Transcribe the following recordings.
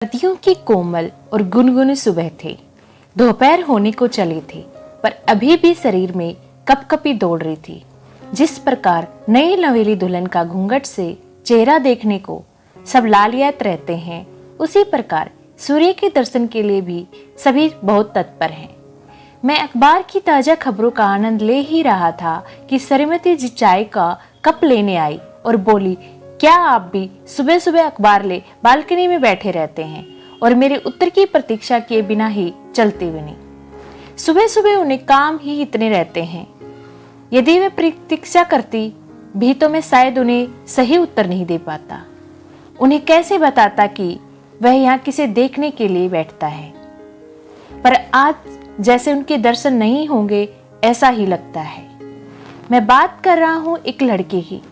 सर्दियों की कोमल और गुनगुनी सुबह थी। दोपहर होने को चली थी, पर अभी भी शरीर में कपकपी दौड़ रही थी। जिस प्रकार नई नवेली दुल्हन का घूंघट से चेहरा देखने को सब लालियात रहते हैं, उसी प्रकार सूर्य के दर्शन के लिए भी सभी बहुत तत्पर हैं। मैं अखबार की ताजा खबरों का आनंद ले ही रहा था कि श्रीमती जी चाय का कप लेने आई और बोली, क्या आप भी सुबह सुबह अखबार ले बालकनी में बैठे रहते हैं और मेरे उत्तर की प्रतीक्षा किए बिना ही चलते भी नहीं? सुबह सुबह उन्हें काम ही इतने रहते हैं। यदि वे प्रतीक्षा करती भी तो मैं शायद उन्हें सही उत्तर नहीं दे पाता। उन्हें कैसे बताता कि वह यहाँ किसे देखने के लिए बैठता है। पर आज जैसे उनके दर्शन नहीं होंगे ऐसा ही लगता है। मैं बात कर रहा हूँ एक लड़के की,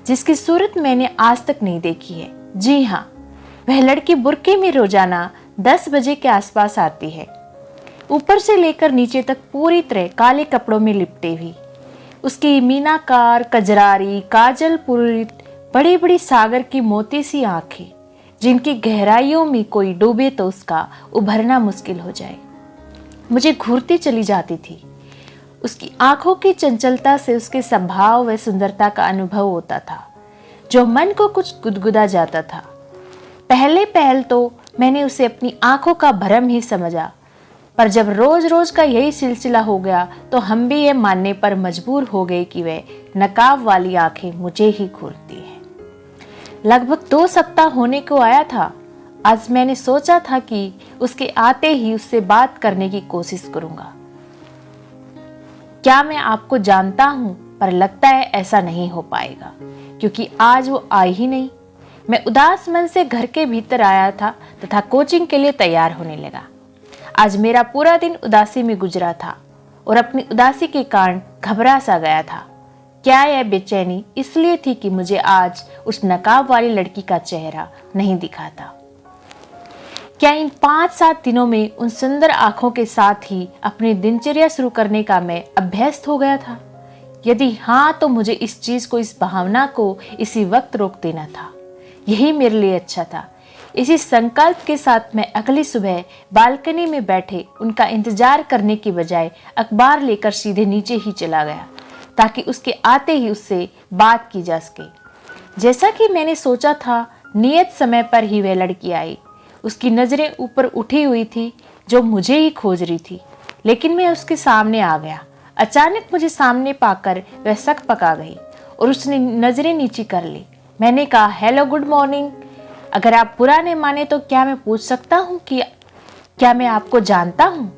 जिसकी सूरत मैंने आज तक नहीं देखी है। जी हाँ, वह लड़की बुर्के में रोजाना 10 बजे के आसपास आती है, ऊपर से लेकर नीचे तक पूरी तरह काले कपड़ों में लिपटे हुई। उसकी मीनाकार, कजरारी, काजल पूरित, बड़ी बड़ी सागर की मोती सी आंखें, जिनकी गहराइयों में कोई डूबे तो उसका उभरना मुश्किल हो जाए, मुझे घूरती चली जाती थी। उसकी आंखों की चंचलता से उसके स्वभाव व सुंदरता का अनुभव होता था, जो मन को कुछ गुदगुदा जाता था। पहल तो मैंने उसे अपनी आंखों का भ्रम ही समझा, पर जब रोज रोज का यही सिलसिला हो गया तो हम भी ये मानने पर मजबूर हो गए कि वह नकाब वाली आंखें मुझे ही घूरती हैं। लगभग 2 सप्ताह होने को आया था। आज मैंने सोचा था कि उसके आते ही उससे बात करने की कोशिश करूंगा। क्या मैं आपको जानता हूं, पर लगता है ऐसा नहीं हो पाएगा, क्योंकि आज वो आई ही नहीं। मैं उदास मन से घर के भीतर आया था तथा कोचिंग के लिए तैयार होने लगा। आज मेरा पूरा दिन उदासी में गुजरा था और अपनी उदासी के कारण घबरा सा गया था। क्या यह बेचैनी इसलिए थी कि मुझे आज उस नकाब वाली लड़की का चेहरा नहीं दिखा था? क्या इन 5-7 दिनों में उन सुंदर आंखों के साथ ही अपनी दिनचर्या शुरू करने का मैं अभ्यस्त हो गया था? यदि हाँ, तो मुझे इस चीज को, इस भावना को इसी वक्त रोक देना था। यही मेरे लिए अच्छा था। इसी संकल्प के साथ मैं अगली सुबह बालकनी में बैठे उनका इंतजार करने की बजाय अखबार लेकर सीधे नीचे ही चला गया, ताकि उसके आते ही उससे बात की जा सके। जैसा कि मैंने सोचा था, नियत समय पर ही वह लड़की आई। उसकी नजरें ऊपर उठी हुई थी, जो मुझे ही खोज रही थी, लेकिन मैं उसके सामने आ गया। अचानक मुझे सामने पाकर वह सक पका गई और उसने नजरें नीची कर ली। मैंने कहा, हेलो, गुड मॉर्निंग। अगर आप बुरा नहीं माने तो क्या मैं पूछ सकता हूँ कि क्या मैं आपको जानता हूँ?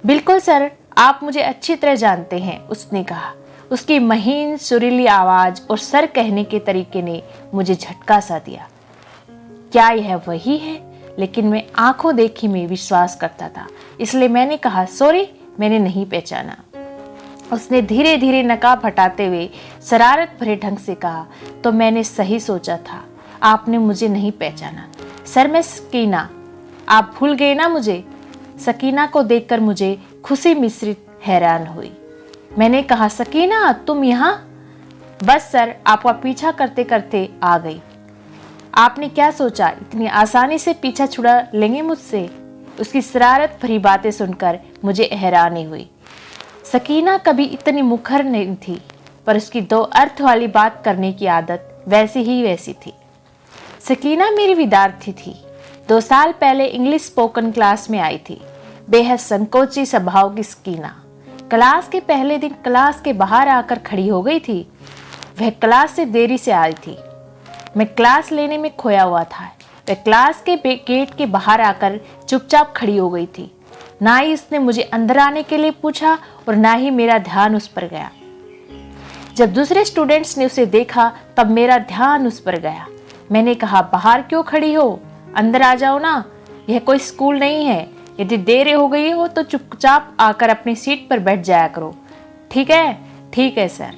बिल्कुल सर, आप मुझे अच्छी तरह जानते हैं, उसने कहा। उसकी महीन सुरीली आवाज और सर कहने के तरीके ने मुझे झटका सा दिया। क्या यह वही है? लेकिन मैं आंखों देखी में विश्वास करता था, इसलिए मैंने कहा, सॉरी, मैंने नहीं पहचाना। उसने धीरे धीरे नकाब हटाते हुए शरारत भरे ढंग से कहा, तो मैंने सही सोचा था, आपने मुझे नहीं पहचाना। सर, मैं सकीना। आप भूल गए ना मुझे? सकीना को देखकर मुझे खुशी मिश्रित हैरान हुई। मैंने कहा, सकीना, तुम यहाँ? बस सर, आपका पीछा करते करते आ गई। आपने क्या सोचा, इतनी आसानी से पीछा छुड़ा लेंगे मुझसे? उसकी शरारत भरी बातें सुनकर मुझे हैरानी हुई। सकीना कभी इतनी मुखर नहीं थी, पर उसकी 2 अर्थ वाली बात करने की आदत वैसी ही वैसी थी। सकीना मेरी विद्यार्थी थी। 2 साल पहले इंग्लिश स्पोकन क्लास में आई थी। बेहद संकोची स्वभाव की सकीना क्लास के पहले दिन क्लास के बाहर आकर खड़ी हो गई थी। वह क्लास से देरी से आई थी। मैं क्लास लेने में खोया हुआ था। वह क्लास के गेट के बाहर आकर चुपचाप खड़ी हो गई थी। ना ही उसने मुझे अंदर आने के लिए पूछा और ना ही मेरा ध्यान उस पर गया। जब दूसरे स्टूडेंट्स ने उसे देखा तब मेरा ध्यान उस पर गया। मैंने कहा, बाहर क्यों खड़ी हो? अंदर आ जाओ ना, यह कोई स्कूल नहीं है। यदि देर हो गई हो तो चुपचाप आकर अपनी सीट पर बैठ जाया करो। ठीक है? ठीक है सर,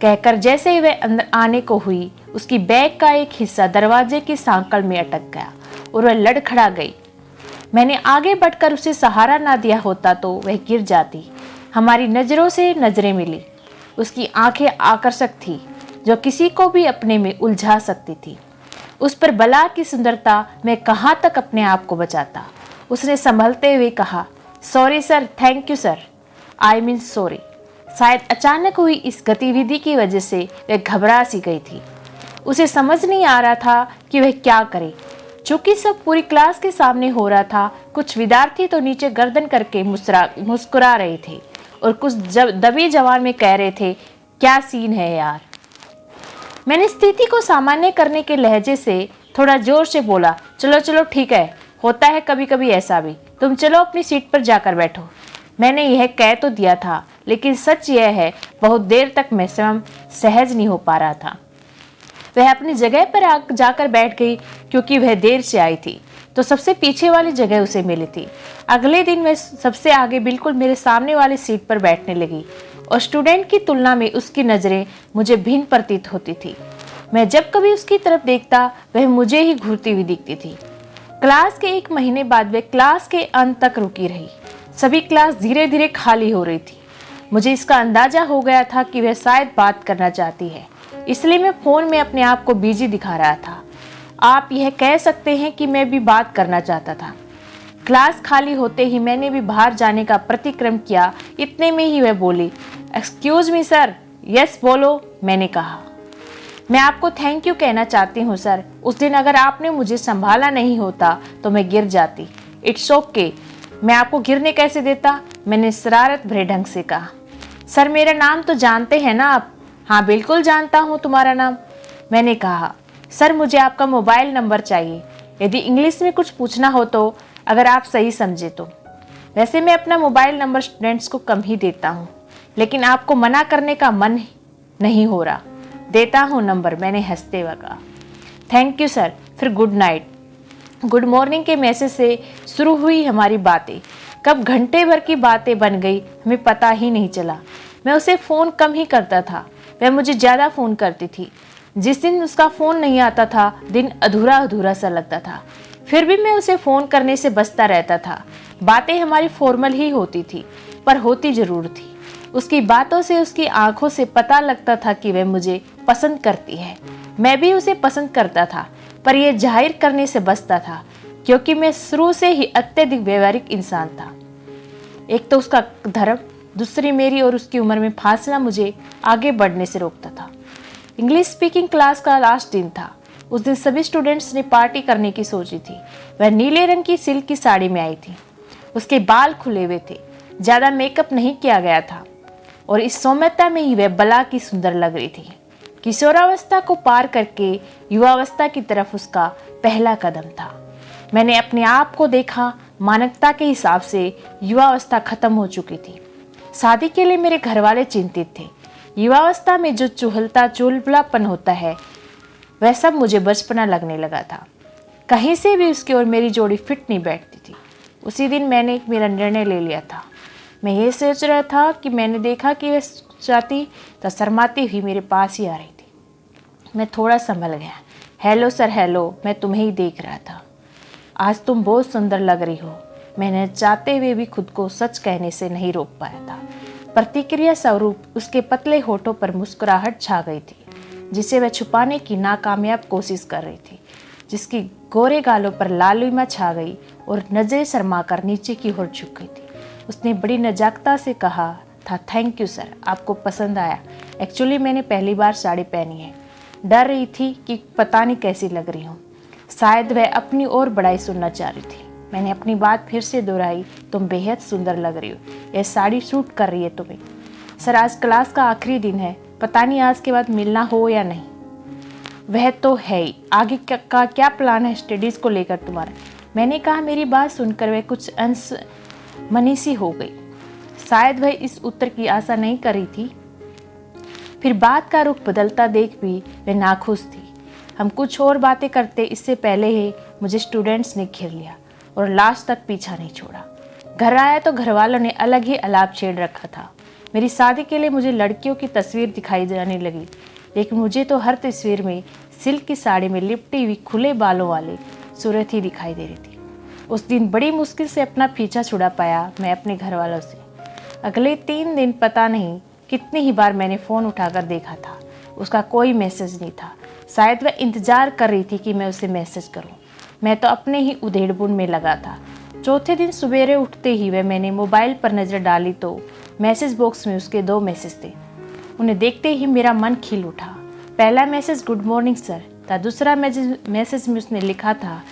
कहकर जैसे ही वह अंदर आने को हुई, उसकी बैग का एक हिस्सा दरवाजे की सांकल में अटक गया और वह लड़खड़ा गई। मैंने आगे बढ़कर उसे सहारा ना दिया होता तो वह गिर जाती। हमारी नजरों से नजरें मिली। उसकी आंखें आकर्षक थी, जो किसी को भी अपने में उलझा सकती थी। उस पर बला की सुंदरता, मैं कहाँ तक अपने आप को बचाता। उसने संभलते हुए कहा, sorry sir, thank you sir, I mean sorry. शायद अचानक हुई इस गतिविधि की वजह से वह घबरा सी गई थी। उसे समझ नहीं आ रहा था कि वह क्या करे। चूंकि सब पूरी क्लास के सामने हो रहा था, कुछ विद्यार्थी तो नीचे गर्दन करके मुस्कुरा रहे थे और कुछ दबे जवान में कह रहे थे, क्या सीन है यार। मैंने स्थिति को सामान्य करने के लहजे से थोड़ा जोर से बोला, चलो चलो ठीक है, होता है कभी कभी ऐसा भी, तुम चलो अपनी सीट पर जाकर बैठो। मैंने यह कह तो दिया था, लेकिन सच यह है बहुत देर तक मैं स्वयं सहज नहीं हो पा रहा था। वह अपनी जगह पर जाकर बैठ गई। क्योंकि वह देर से आई थी तो सबसे पीछे वाली जगह उसे मिली थी। अगले दिन वह सबसे आगे बिल्कुल मेरे सामने वाली सीट पर बैठने लगी और स्टूडेंट की तुलना में उसकी नज़रें मुझे भिन्न प्रतीत होती थी। मैं जब कभी उसकी तरफ देखता वह मुझे ही घूरती हुई दिखती थी। क्लास के 1 महीने बाद वह क्लास के अंत तक रुकी रही। सभी क्लास धीरे धीरे खाली हो रही थी। मुझे इसका अंदाजा हो गया था कि वह शायद बात करना चाहती है, इसलिए मैं फ़ोन में अपने आप को बिजी दिखा रहा था। आप यह कह सकते हैं कि मैं भी बात करना चाहता था। क्लास खाली होते ही मैंने भी बाहर जाने का प्रतिक्रम किया। इतने में ही वह बोली, एक्सक्यूज मी सर। यस बोलो, मैंने कहा। मैं आपको थैंक यू कहना चाहती हूँ सर। उस दिन अगर आपने मुझे संभाला नहीं होता तो मैं गिर जाती। इट्स ओके, मैं आपको गिरने कैसे देता, मैंने शरारत भरे ढंग से कहा। सर मेरा नाम तो जानते हैं ना आप? हाँ बिल्कुल जानता हूँ तुम्हारा नाम, मैंने कहा। सर मुझे आपका मोबाइल नंबर चाहिए, यदि इंग्लिश में कुछ पूछना हो तो, अगर आप सही समझे तो। वैसे मैं अपना मोबाइल नंबर स्टूडेंट्स को कम ही देता हूँ, लेकिन आपको मना करने का मन नहीं हो रहा। देता हूँ नंबर, मैंने हंसते हुए कहा। थैंक यू सर, फिर गुड नाइट। गुड मॉर्निंग के मैसेज से शुरू हुई हमारी बातें कब घंटे भर की बातें बन गई हमें पता ही नहीं चला। मैं उसे फ़ोन कम ही करता था, वह मुझे ज़्यादा फ़ोन करती थी। जिस दिन उसका फ़ोन नहीं आता था दिन अधूरा अधूरा सा लगता था। फिर भी मैं उसे फ़ोन करने से बचता रहता था। बातें हमारी फॉर्मल ही होती थी, पर होती ज़रूर थी। उसकी बातों से, उसकी आंखों से पता लगता था कि वह मुझे पसंद करती है। मैं भी उसे पसंद करता था, पर यह जाहिर करने से बचता था, क्योंकि मैं शुरू से ही अत्यधिक व्यवहारिक इंसान था। एक तो उसका धर्म, दूसरी मेरी और उसकी उम्र में फासला मुझे आगे बढ़ने से रोकता था। इंग्लिश स्पीकिंग क्लास का लास्ट दिन था। उस दिन सभी स्टूडेंट्स ने पार्टी करने की सोची थी। वह नीले रंग की सिल्क की साड़ी में आई थी। उसके बाल खुले हुए थे, ज़्यादा मेकअप नहीं किया गया था और इस सौम्यता में ही वह बला की सुंदर लग रही थी। किशोरावस्था को पार करके युवावस्था की तरफ उसका पहला कदम था। मैंने अपने आप को देखा, मानवता के हिसाब से युवावस्था खत्म हो चुकी थी। शादी के लिए मेरे घर वाले चिंतित थे। युवावस्था में जो चुलबुलापन होता है वह सब मुझे बचपना लगने लगा था। कहीं से भी उसकी और मेरी जोड़ी फिट नहीं बैठती थी। उसी दिन मैंने मेरा निर्णय ले लिया था। मैं ये सोच रहा था कि मैंने देखा कि वह जाती तो शर्माती हुई मेरे पास ही आ रही थी। मैं थोड़ा संभल गया। हेलो सर, हेलो, मैं तुम्हें ही देख रहा था। आज तुम बहुत सुंदर लग रही हो। मैंने चाहते हुए भी खुद को सच कहने से नहीं रोक पाया था। प्रतिक्रिया स्वरूप उसके पतले होठों पर मुस्कुराहट छा गई थी, जिसे वह छुपाने की नाकामयाब कोशिश कर रही थी। जिसकी गोरे गालों पर लालिमा छा गई और नजरें शर्माकर नीचे की ओर झुक गई थी। उसने बड़ी नजाकता से कहा था, थैंक यू सर, आपको पसंद आया। एक्चुअली मैंने पहली बार साड़ी पहनी है। डर रही थी कि पता नहीं कैसी लग रही हूँ। शायद वह अपनी और बड़ाई सुनना चाह रही थी। मैंने अपनी बात फिर से दोहराई, तुम बेहद सुंदर लग रही हो, यह साड़ी सूट कर रही है तुम्हें। सर आज क्लास का आखिरी दिन है, पता नहीं आज के बाद मिलना हो या नहीं। वह तो है ही। आगे का क्या प्लान है स्टडीज़ को लेकर तुम्हारा? मैंने कहा। मेरी बात सुनकर वह कुछ अंश मनीषी हो गई। शायद वह इस उत्तर की आशा नहीं कर रही थी। फिर बात का रुख बदलता देख भी वह नाखुश थी। हम कुछ और बातें करते इससे पहले ही मुझे स्टूडेंट्स ने घेर लिया और लास्ट तक पीछा नहीं छोड़ा। घर आया तो घर वालों ने अलग ही अलाप छेड़ रखा था। मेरी शादी के लिए मुझे लड़कियों की तस्वीर दिखाई जाने लगी, लेकिन मुझे तो हर तस्वीर में सिल्क की साड़ी में लिपटी हुई खुले बालों वाली सूरत ही दिखाई दे रही थी। उस दिन बड़ी मुश्किल से अपना पीछा छुड़ा पाया मैं अपने घर वालों से। अगले 3 दिन पता नहीं कितनी ही बार मैंने फ़ोन उठाकर देखा था, उसका कोई मैसेज नहीं था। शायद वह इंतज़ार कर रही थी कि मैं उसे मैसेज करूं। मैं तो अपने ही उधेड़-बुन में लगा था। चौथे दिन सवेरे उठते ही मैंने मोबाइल पर नज़र डाली तो मैसेज बॉक्स में उसके 2 मैसेज थे। उन्हें देखते ही मेरा मन खिल उठा। पहला मैसेज गुड मॉर्निंग सर था। दूसरा मैसेज में उसने लिखा था,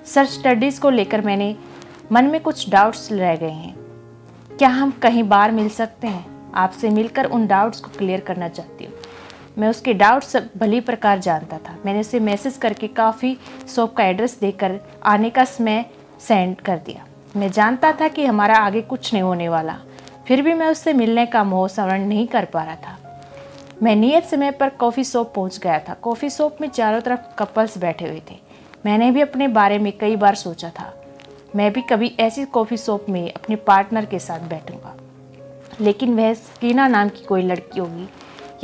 सर स्टडीज़ को लेकर मैंने मन में कुछ डाउट्स रह गए हैं, क्या हम कहीं बाहर मिल सकते हैं? आपसे मिलकर उन डाउट्स को क्लियर करना चाहती हूँ। मैं उसके डाउट्स भली प्रकार जानता था। मैंने उसे मैसेज करके कॉफ़ी शॉप का एड्रेस देकर आने का समय सेंड कर दिया। मैं जानता था कि हमारा आगे कुछ नहीं होने वाला, फिर भी मैं उससे मिलने का मोह संवरण नहीं कर पा रहा था। मैं नियत समय पर कॉफ़ी शॉप पहुंच गया था। कॉफ़ी शॉप में चारों तरफ कपल्स बैठे हुए थे। मैंने भी अपने बारे में कई बार सोचा था, मैं भी कभी ऐसी कॉफ़ी शॉप में अपने पार्टनर के साथ बैठूंगा, लेकिन वह सकीना नाम की कोई लड़की होगी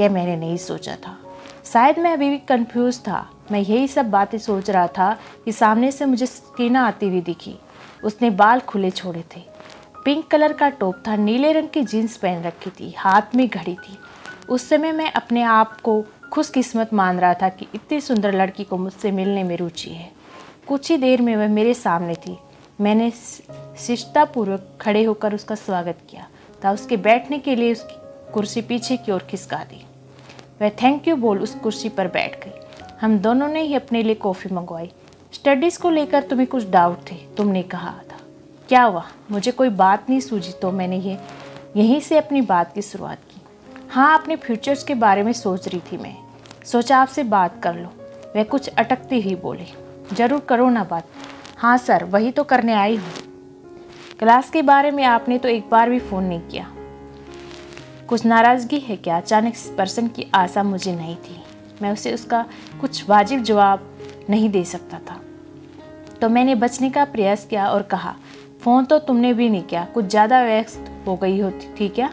यह मैंने नहीं सोचा था। शायद मैं अभी भी कंफ्यूज था। मैं यही सब बातें सोच रहा था कि सामने से मुझे सकीना आती हुई दिखी। उसने बाल खुले छोड़े थे, पिंक कलर का टॉप था, नीले रंग की जीन्स पहन रखी थी, हाथ में घड़ी थी। उस समय मैं अपने आप को खुशकिस्मत मान रहा था कि इतनी सुंदर लड़की को मुझसे मिलने में रुचि है। कुछ ही देर में वह मेरे सामने थी। मैंने शिष्टतापूर्वक खड़े होकर उसका स्वागत किया था। उसके बैठने के लिए उसकी कुर्सी पीछे की ओर खिसका दी। वह थैंक यू बोल उस कुर्सी पर बैठ गई। हम दोनों ने ही अपने लिए कॉफ़ी मंगवाई। स्टडीज़ को लेकर तुम्हें कुछ डाउट थे, तुमने कहा था। क्या हुआ? मुझे कोई बात नहीं सूझी तो मैंने यहीं से अपनी बात की शुरुआत की। हाँ, अपने फ्यूचर्स के बारे में सोच रही थी मैं। सोचा आपसे बात कर लो। वह कुछ अटकती ही बोली, ज़रूर करो ना बात। हाँ सर, वही तो करने आई हूँ। क्लास के बारे में आपने तो एक बार भी फ़ोन नहीं किया। कुछ नाराज़गी है क्या? अचानक इस प्रश्न की आशा मुझे नहीं थी। मैं उसे उसका कुछ वाजिब जवाब नहीं दे सकता था, तो मैंने बचने का प्रयास किया और कहा, फ़ोन तो तुमने भी नहीं किया, कुछ ज़्यादा व्यस्त हो गई होती थी क्या?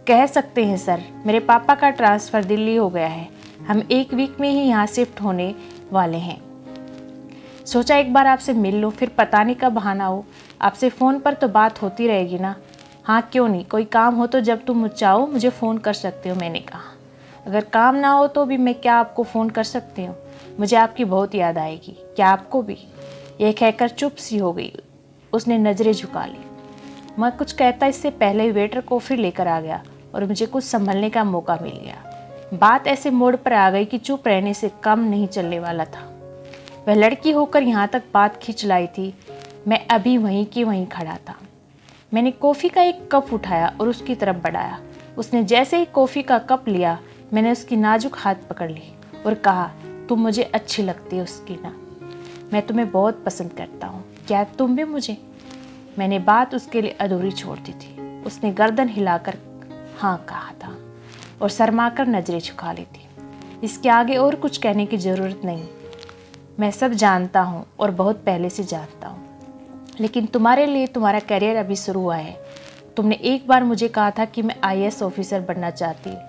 कह सकते हैं सर, मेरे पापा का ट्रांसफ़र दिल्ली हो गया है। हम 1 वीक में ही यहाँ शिफ्ट होने वाले हैं। सोचा एक बार आपसे मिल लूँ, फिर पता नहीं कब बहाना हो। आपसे फ़ोन पर तो बात होती रहेगी ना? हाँ, क्यों नहीं। कोई काम हो तो जब तुम चाहो मुझे फ़ोन कर सकते हो, मैंने कहा। अगर काम ना हो तो भी मैं क्या आपको फ़ोन कर सकती हूँ? मुझे आपकी बहुत याद आएगी। क्या आपको भी? यह कहकर चुप सी हो गई। उसने नज़रें झुका ली। मैं कुछ कहता इससे पहले ही वेटर कॉफ़ी लेकर आ गया और मुझे कुछ संभलने का मौका मिल गया। बात ऐसे मोड़ पर आ गई कि चुप रहने से कम नहीं चलने वाला था। वह लड़की होकर यहाँ तक बात खींच लाई थी। मैं अभी वहीं की वहीं खड़ा था। मैंने कॉफ़ी का एक कप उठाया और उसकी तरफ बढ़ाया। उसने जैसे ही कॉफ़ी का कप लिया, मैंने उसकी नाजुक हाथ पकड़ ली और कहा, तुम मुझे अच्छी लगती हो सकीना। मैं तुम्हें बहुत पसंद करता हूँ। क्या तुम भी मुझे? मैंने बात उसके लिए अधूरी छोड़ दी थी। उसने गर्दन हिलाकर हाँ कहा था और शर्माकर नजरें झुका ली थी। इसके आगे और कुछ कहने की ज़रूरत नहीं। मैं सब जानता हूँ और बहुत पहले से जानता हूँ, लेकिन तुम्हारे लिए तुम्हारा करियर अभी शुरू हुआ है। तुमने एक बार मुझे कहा था कि मैं IAS ऑफिसर बनना चाहती हूँ,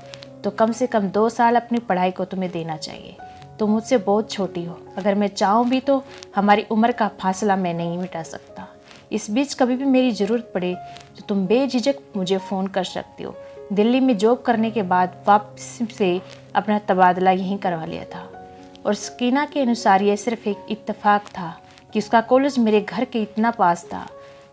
तो कम से कम 2 साल अपनी पढ़ाई को तुम्हें देना चाहिए। तुम मुझसे बहुत छोटी हो। अगर मैं चाहूँ भी तो हमारी उम्र का फासला मैं नहीं मिटा सकता। इस बीच कभी भी मेरी ज़रूरत पड़े तो तुम बेझिझक मुझे फ़ोन कर सकती हो। दिल्ली में जॉब करने के बाद वापस से अपना तबादला यहीं करवा लिया था, और सकीना के अनुसार यह सिर्फ एक इत्तेफाक था कि उसका कॉलेज मेरे घर के इतना पास था।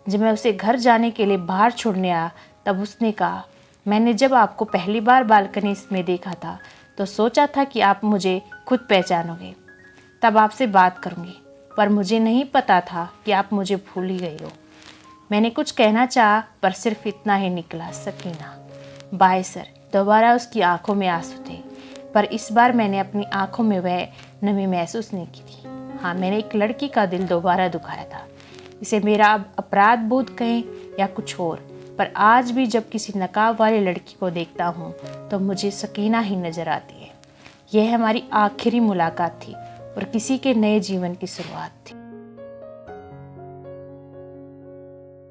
जब मैं उसे घर जाने के लिए बाहर छोड़ने आया तब उसने कहा, मैंने जब आपको पहली बार बालकनी में देखा था तो सोचा था कि आप मुझे खुद पहचानोगे, तब आपसे बात करूँगी, पर मुझे नहीं पता था कि आप मुझे भूल ही गई हो। मैंने कुछ कहना चाहा पर सिर्फ इतना ही निकला, सकीना। Bye sir. दोबारा उसकी आंखों में आंसू थे, पर इस बार मैंने अपनी आंखों में वह नमी महसूस नहीं की थी। हाँ, मैंने एक लड़की का दिल दोबारा दुखाया था। इसे मेरा अपराध बोध कहें या कुछ और, पर आज भी जब किसी नकाब वाली लड़की को देखता हूँ तो मुझे सकीना ही नज़र आती है। यह हमारी आखिरी मुलाकात थी और किसी के नए जीवन की शुरुआत थी।